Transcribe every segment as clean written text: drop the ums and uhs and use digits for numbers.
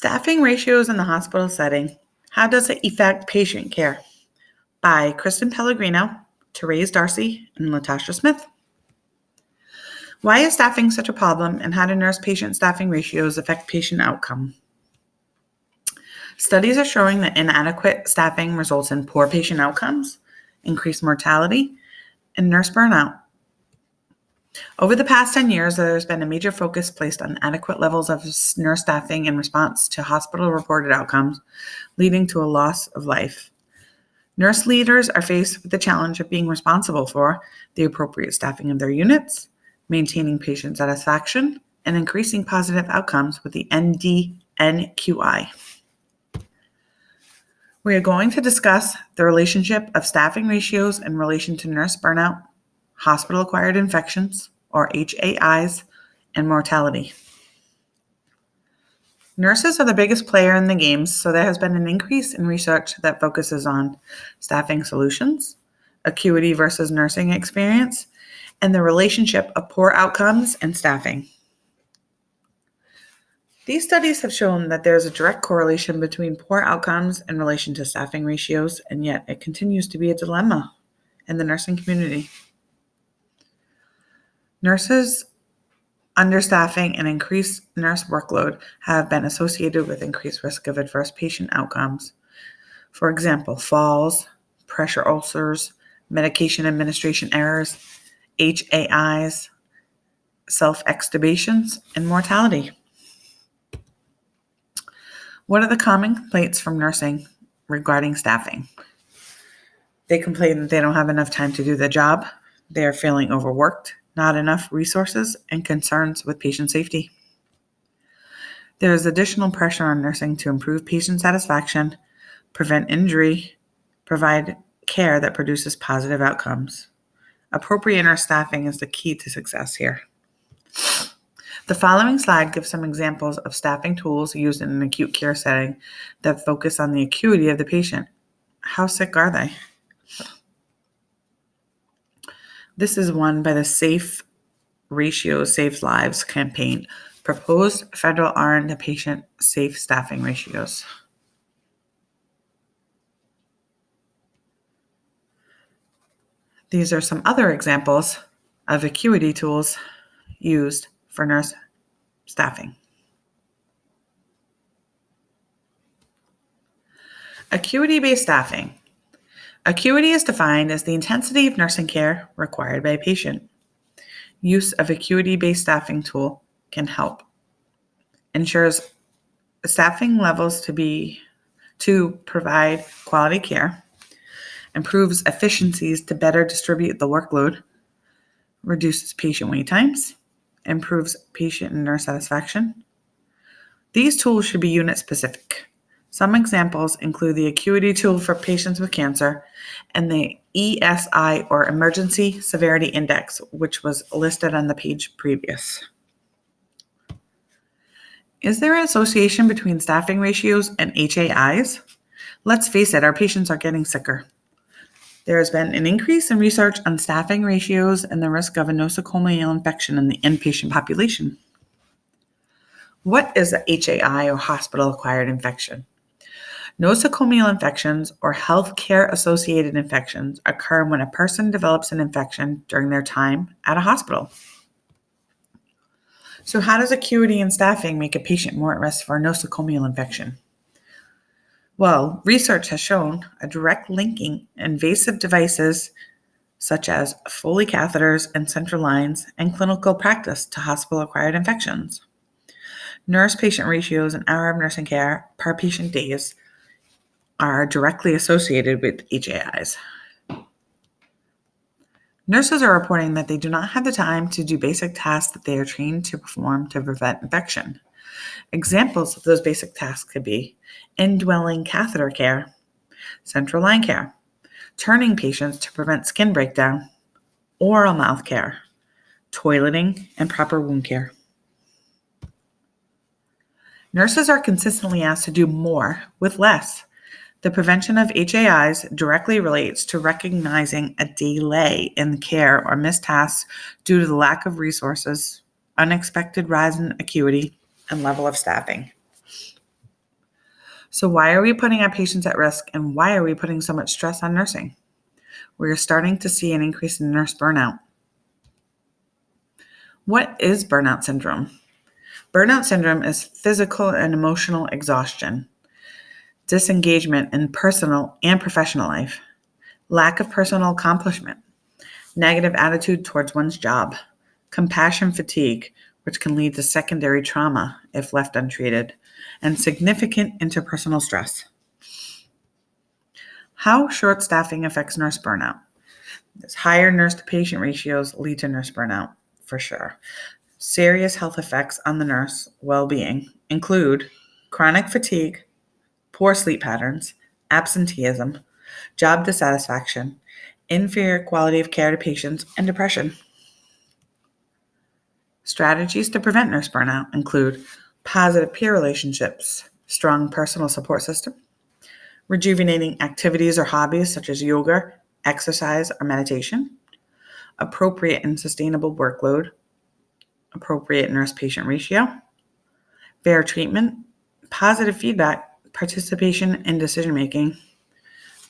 Staffing ratios in the hospital setting. How does it affect patient care? By Kristen Pellegrino, Therese Darcy, and Latasha Smith. Why is staffing such a problem, and how do nurse-patient staffing ratios affect patient outcome? Studies are showing that inadequate staffing results in poor patient outcomes, increased mortality, and nurse burnout. Over the past 10 years, there has been a major focus placed on adequate levels of nurse staffing in response to hospital-reported outcomes, leading to a loss of life. Nurse leaders are faced with the challenge of being responsible for the appropriate staffing of their units, maintaining patient satisfaction, and increasing positive outcomes with the NDNQI. We are going to discuss the relationship of staffing ratios in relation to nurse burnout, hospital-acquired infections, or HAIs, and mortality. Nurses are the biggest player in the games, so there has been an increase in research that focuses on staffing solutions, acuity versus nursing experience, and the relationship of poor outcomes and staffing. These studies have shown that there is a direct correlation between poor outcomes in relation to staffing ratios, and yet it continues to be a dilemma in the nursing community. Nurses understaffing and increased nurse workload have been associated with increased risk of adverse patient outcomes. For example, falls, pressure ulcers, medication administration errors, HAIs, self-extubations, and mortality. What are the common complaints from nursing regarding staffing? They complain that they don't have enough time to do the job, they are feeling overworked, not enough resources, and concerns with patient safety. There is additional pressure on nursing to improve patient satisfaction, prevent injury, provide care that produces positive outcomes. Appropriate nurse staffing is the key to success here. The following slide gives some examples of staffing tools used in an acute care setting that focus on the acuity of the patient. How sick are they? This is one by the Safe Ratios Saves Lives campaign, proposed federal RN to patient safe staffing ratios. These are some other examples of acuity tools used for nurse staffing. Acuity-based staffing. Acuity is defined as the intensity of nursing care required by a patient. Use of acuity-based staffing tool can help. Ensures staffing levels to provide quality care. Improves efficiencies to better distribute the workload. Reduces patient wait times. Improves patient and nurse satisfaction. These tools should be unit specific. Some examples include the acuity tool for patients with cancer and the ESI, or Emergency Severity Index, which was listed on the page previous. Is there an association between staffing ratios and HAIs? Let's face it, our patients are getting sicker. There has been an increase in research on staffing ratios and the risk of a nosocomial infection in the inpatient population. What is a HAI, or hospital-acquired infection? Nosocomial infections, or healthcare-associated infections, occur when a person develops an infection during their time at a hospital. So how does acuity and staffing make a patient more at risk for a nosocomial infection? Well, research has shown a direct linking invasive devices such as Foley catheters and central lines and clinical practice to hospital-acquired infections. Nurse-patient ratios and hour of nursing care per patient days are directly associated with HAIs. Nurses are reporting that they do not have the time to do basic tasks that they are trained to perform to prevent infection. Examples of those basic tasks could be indwelling catheter care, central line care, turning patients to prevent skin breakdown, oral mouth care, toileting, and proper wound care. Nurses are consistently asked to do more with less. The prevention of HAIs directly relates to recognizing a delay in care or missed tasks due to the lack of resources, unexpected rise in acuity, and level of staffing. So why are we putting our patients at risk, and why are we putting so much stress on nursing? We're starting to see an increase in nurse burnout. What is burnout syndrome? Burnout syndrome is physical and emotional exhaustion, disengagement in personal and professional life, lack of personal accomplishment, negative attitude towards one's job, compassion fatigue, which can lead to secondary trauma if left untreated, and significant interpersonal stress. How short staffing affects nurse burnout? Higher nurse to patient ratios lead to nurse burnout, for sure. Serious health effects on the nurse well-being include chronic fatigue, poor sleep patterns, absenteeism, job dissatisfaction, inferior quality of care to patients, and depression. Strategies to prevent nurse burnout include positive peer relationships, strong personal support system, rejuvenating activities or hobbies such as yoga, exercise, or meditation, appropriate and sustainable workload, appropriate nurse-patient ratio, fair treatment, positive feedback, participation in decision-making,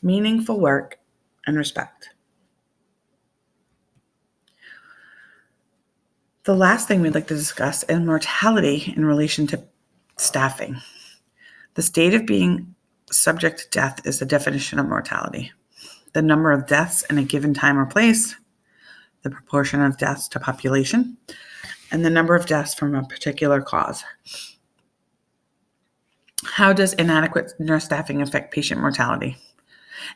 meaningful work, and respect. The last thing we'd like to discuss is mortality in relation to staffing. The state of being subject to death is the definition of mortality. The number of deaths in a given time or place, the proportion of deaths to population, and the number of deaths from a particular cause. How does inadequate nurse staffing affect patient mortality?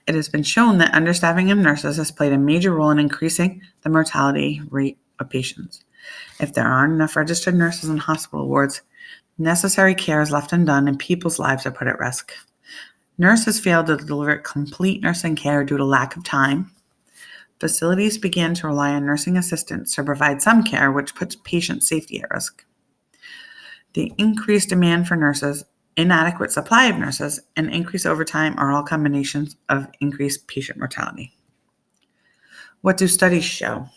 It has been shown that understaffing of nurses has played a major role in increasing the mortality rate of patients. If there aren't enough registered nurses in hospital wards, necessary care is left undone and people's lives are put at risk. Nurses fail to deliver complete nursing care due to lack of time. Facilities began to rely on nursing assistants to provide some care, which puts patient safety at risk. The increased demand for nurses, inadequate supply of nurses, and increased overtime are all combinations of increased patient mortality. What do studies show?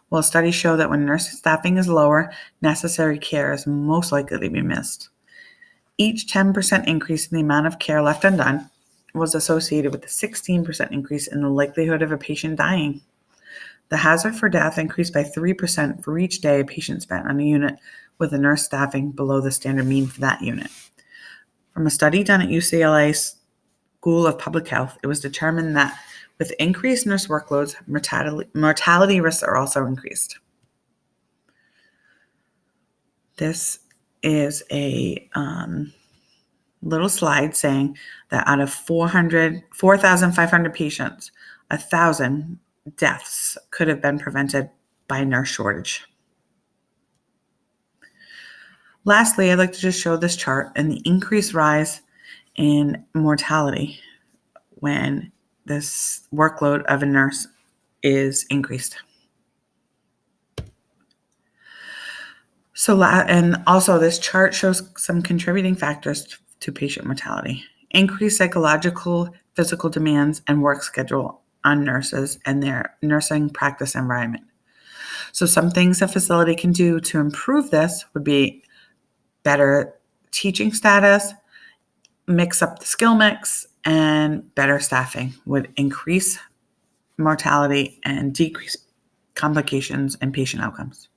Well, studies show that when nurse staffing is lower, necessary care is most likely to be missed. Each 10% increase in the amount of care left undone was associated with a 16% increase in the likelihood of a patient dying. The hazard for death increased by 3% for each day a patient spent on a unit with a nurse staffing below the standard mean for that unit. From a study done at UCLA School of Public Health, it was determined that with increased nurse workloads, mortality risks are also increased. This is a little slide saying that out of 4,500 patients, 1,000 deaths could have been prevented by nurse shortage. Lastly, I'd like to just show this chart and the increased rise in mortality when this workload of a nurse is increased. And also this chart shows some contributing factors to patient mortality. Increased psychological, physical demands and work schedule on nurses and their nursing practice environment. So some things a facility can do to improve this would be better teaching status, mix up the skill mix, and better staffing would increase mortality and decrease complications and patient outcomes.